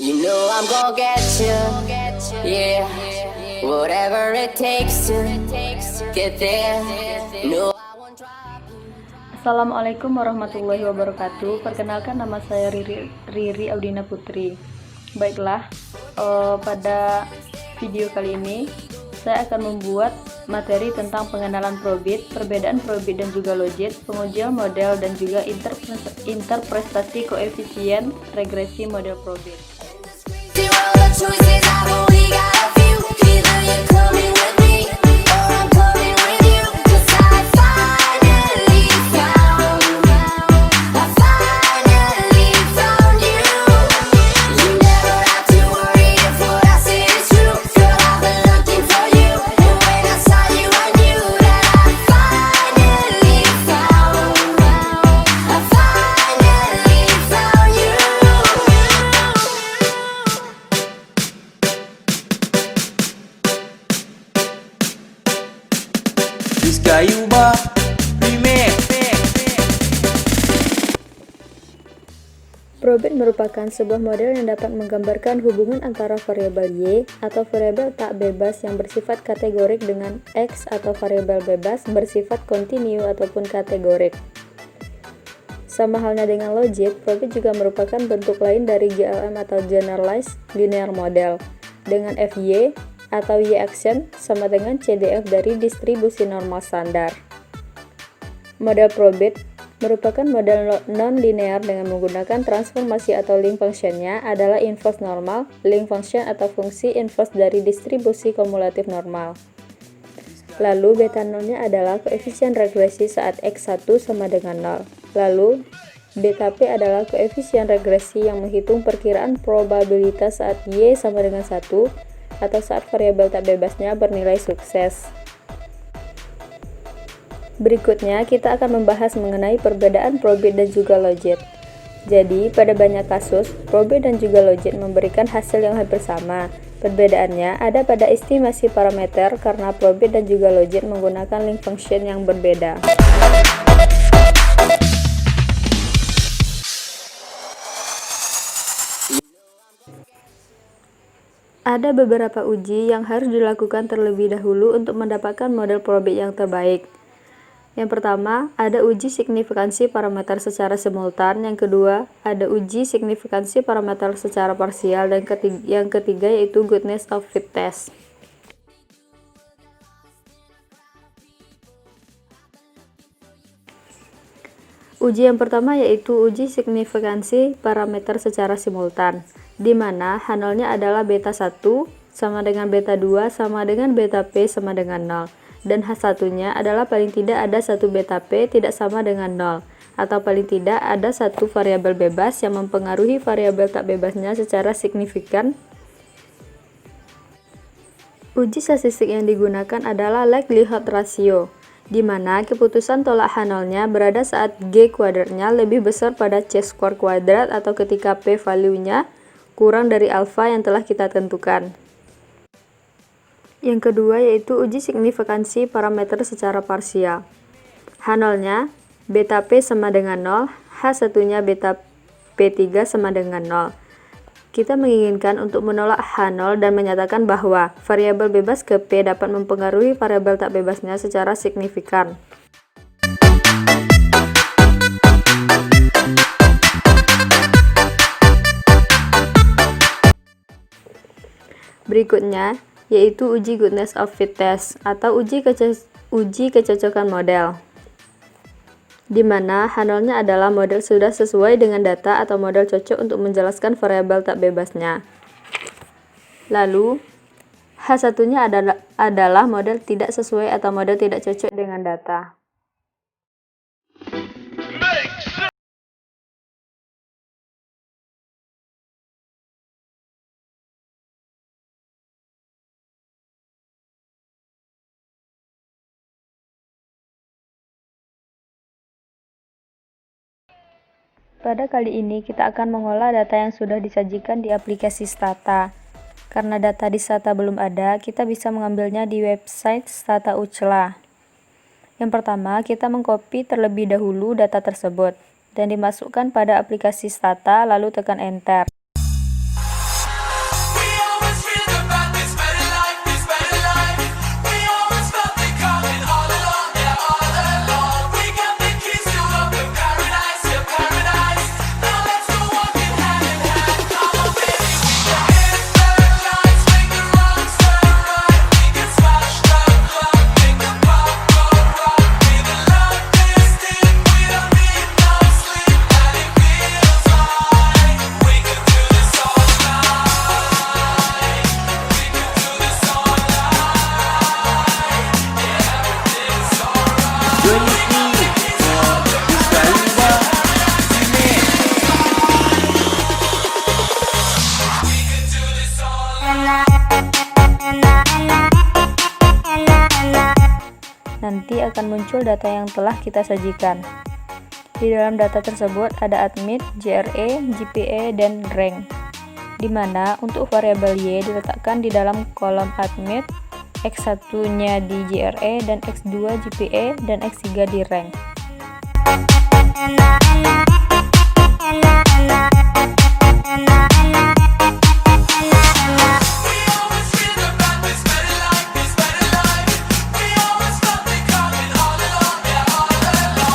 You know I'm gonna get you, yeah. Whatever it takes to get there. No, I won't drop you. Assalamualaikum warahmatullahi wabarakatuh. Perkenalkan, nama saya Riri Audina Putri. Baiklah, pada video kali ini saya akan membuat materi tentang pengenalan probit, perbedaan probit dan juga logit, pengujian model dan juga interpretasi koefisien regresi model probit. See all the choices I've only got a few. Either you're coming with me or I'm coming with you. 'Cause I finally found you. You never have to worry if what I say is true. Girl, I've been looking for you, and when I saw you I knew that I finally found you. Rizkyuba Remix. Probit merupakan sebuah model yang dapat menggambarkan hubungan antara variabel Y atau variabel tak bebas yang bersifat kategorik dengan X atau variabel bebas bersifat kontinu ataupun kategorik. Sama halnya dengan logit, probit juga merupakan bentuk lain dari GLM atau Generalized Linear Model, dengan FY atau Y action sama dengan CDF dari distribusi normal standar. Model probit merupakan model non-linear dengan menggunakan transformasi atau link functionnya adalah inverse normal, link function atau fungsi inverse dari distribusi kumulatif normal. Lalu beta nolnya adalah koefisien regresi saat x1 sama dengan 0. Lalu beta p adalah koefisien regresi yang menghitung perkiraan probabilitas saat y sama dengan 1 atau saat variabel tak bebasnya bernilai sukses. Berikutnya, kita akan membahas mengenai perbedaan probit dan juga logit. Jadi, pada banyak kasus, probit dan juga logit memberikan hasil yang hampir sama. Perbedaannya ada pada estimasi parameter karena probit dan juga logit menggunakan link function yang berbeda. Ada beberapa uji yang harus dilakukan terlebih dahulu untuk mendapatkan model probit yang terbaik. Yang pertama, ada uji signifikansi parameter secara simultan. Yang kedua, ada uji signifikansi parameter secara parsial. Dan yang ketiga yaitu goodness of fit test. Uji yang pertama yaitu uji signifikansi parameter secara simultan, di mana H0-nya adalah beta 1 sama dengan beta 2 sama dengan beta P sama dengan 0. Dan H1-nya adalah paling tidak ada satu beta P tidak sama dengan 0, atau paling tidak ada satu variabel bebas yang mempengaruhi variabel tak bebasnya secara signifikan. Uji statistik yang digunakan adalah likelihood ratio, di mana keputusan tolak H0-nya berada saat G kuadratnya lebih besar pada C square kuadrat atau ketika P value-nya kurang dari alfa yang telah kita tentukan. Yang kedua yaitu uji signifikansi parameter secara parsial. H0-nya beta P sama dengan 0, H1-nya beta P3 sama dengan 0. Kita menginginkan untuk menolak H0 dan menyatakan bahwa variabel bebas ke P dapat mempengaruhi variabel tak bebasnya secara signifikan. Berikutnya yaitu uji goodness of fit test atau uji kecocokan model, di mana H0-nya adalah model sudah sesuai dengan data atau model cocok untuk menjelaskan variabel tak bebasnya. Lalu H1-nya adalah model tidak sesuai atau model tidak cocok dengan data. Pada kali ini kita akan mengolah data yang sudah disajikan di aplikasi Stata. Karena data di Stata belum ada, kita bisa mengambilnya di website Stata Ucla. Yang pertama, kita mengcopy terlebih dahulu data tersebut. dan dimasukkan pada aplikasi Stata, lalu tekan Enter. Berikutnya, kita akan mengambil data yang sudah disajikan di aplikasi Stata. Karena data di Stata belum ada, kita bisa mengambilnya di website Stata Ucla. Yang pertama, kita mengcopy terlebih dahulu data tersebut dan dimasukkan pada aplikasi Stata, lalu tekan Enter. Nanti akan muncul data yang telah kita sajikan. Di dalam data tersebut ada admit, GRE, GPA, dan rank, di mana untuk variabel Y diletakkan di dalam kolom admit, X1-nya di GRE, dan X2 GPA, dan X3 di rank.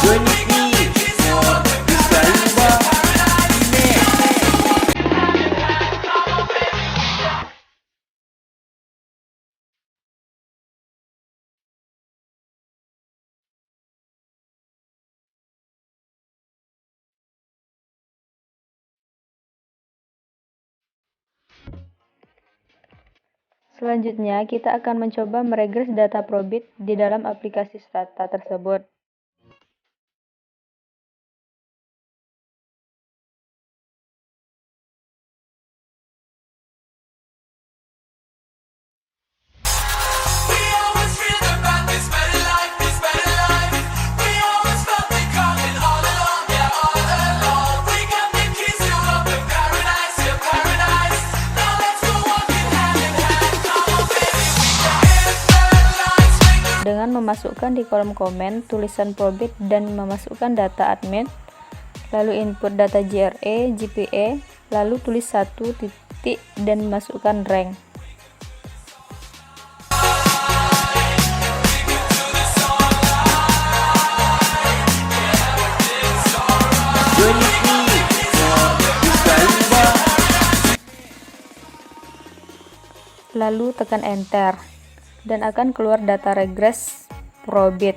Join with me for Rizkayuba Remix. Selanjutnya, kita akan mencoba meregres data probit di dalam aplikasi Stata tersebut. Dengan memasukkan di kolom komen tulisan probit dan memasukkan data admit, lalu input data GRE, GPA, lalu tulis 1 titik dan masukkan rank. Join with me for Rizkayuba. Lalu tekan enter dan akan keluar data regres probit.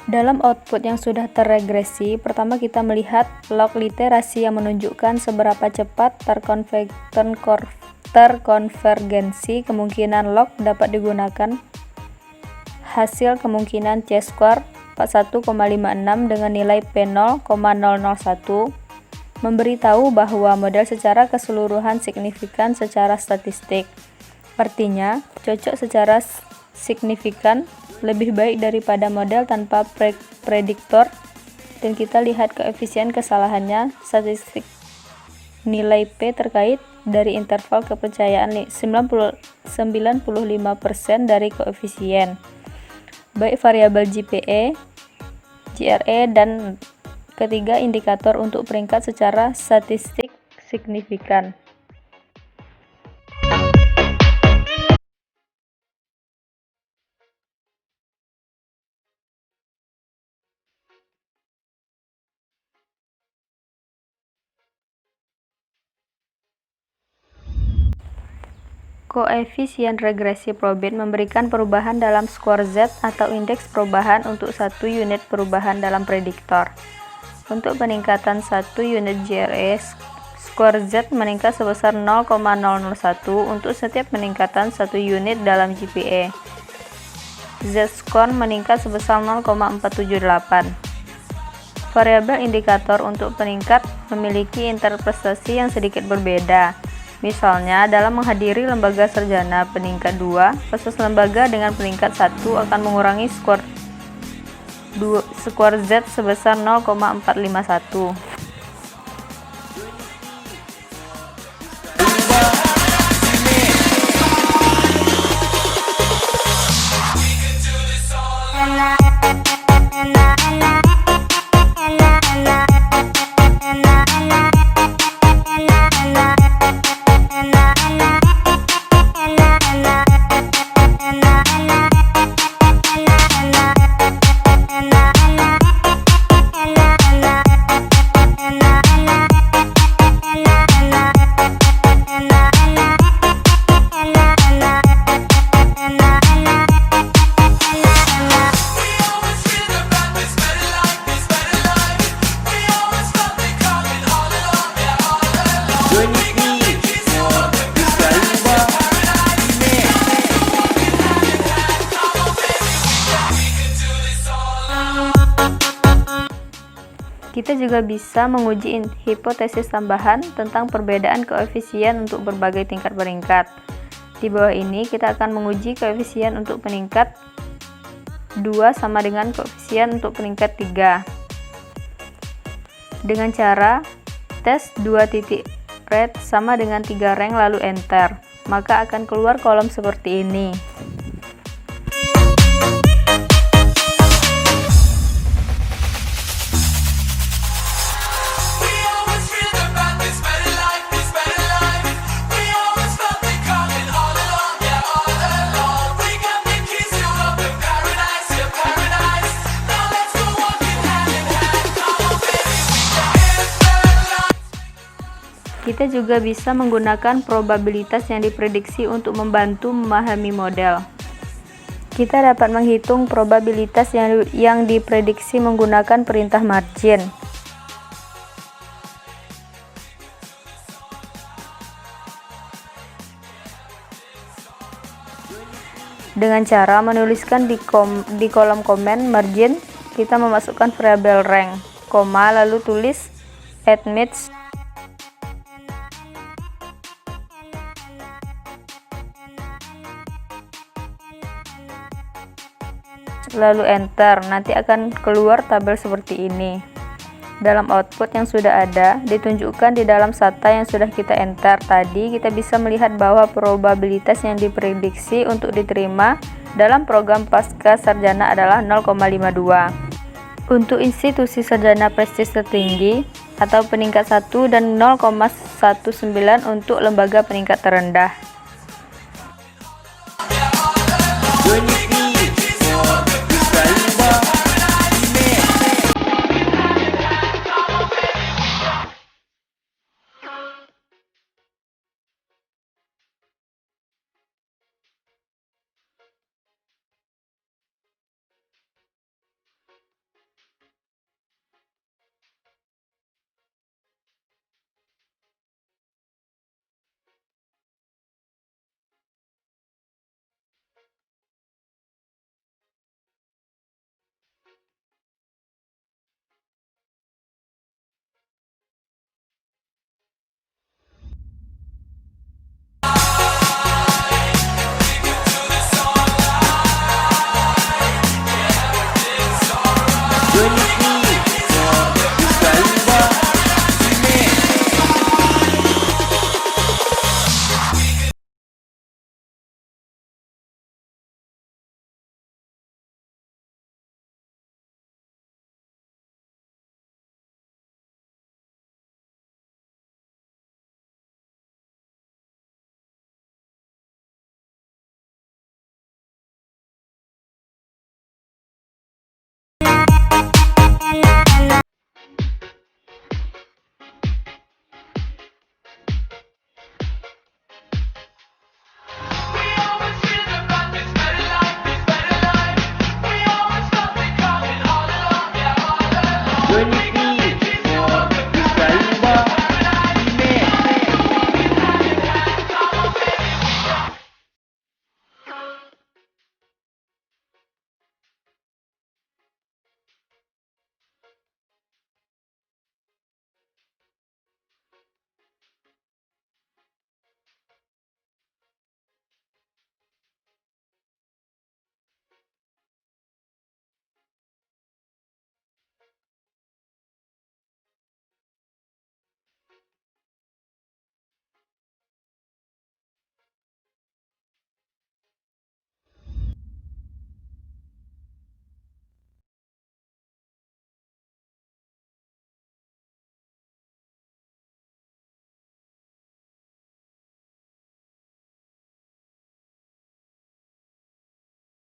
Dalam output yang sudah terregresi, pertama kita melihat log literasi yang menunjukkan seberapa cepat terkonvergensi kemungkinan log dapat digunakan. Hasil kemungkinan C-score 41,56 dengan nilai P0,001 memberitahu bahwa model secara keseluruhan signifikan secara statistik. Artinya, cocok secara signifikan lebih baik daripada model tanpa prediktor, dan kita lihat koefisien kesalahannya statistik nilai P terkait dari interval kepercayaan 95% dari koefisien, baik variabel GPA, GRE, dan ketiga indikator untuk peringkat secara statistik signifikan. Koefisien regresi probit memberikan perubahan dalam skor Z atau indeks perubahan untuk 1 unit perubahan dalam prediktor. Untuk peningkatan 1 unit GRE, skor Z meningkat sebesar 0,001 untuk setiap peningkatan 1 unit dalam GPA. Z-score meningkat sebesar 0,478. Variabel indikator untuk peningkat memiliki interpretasi yang sedikit berbeda. Misalnya, dalam menghadiri lembaga sarjana peningkat 2 versus lembaga dengan peningkat 1 akan mengurangi skor Z sebesar 0,451. Kita juga bisa menguji hipotesis tambahan tentang perbedaan koefisien untuk berbagai tingkat peringkat. Di bawah ini kita akan menguji koefisien untuk peningkat 2 sama dengan koefisien untuk peningkat 3. Dengan cara tes 2 titik red sama dengan 3 rank lalu enter, maka akan keluar kolom seperti ini. Kita juga bisa menggunakan probabilitas yang diprediksi untuk membantu memahami model. Kita dapat menghitung probabilitas yang diprediksi menggunakan perintah margin. Dengan cara menuliskan di kolom komen margin, kita memasukkan variabel rank, koma, lalu tulis admits lalu enter. Nanti akan keluar tabel seperti ini. Dalam output yang sudah ada ditunjukkan di dalam SATA yang sudah kita enter tadi, kita bisa melihat bahwa probabilitas yang diprediksi untuk diterima dalam program pasca sarjana adalah 0,52. Untuk institusi sarjana prestis tertinggi atau peningkat 1 dan 0,19 untuk lembaga peningkat terendah.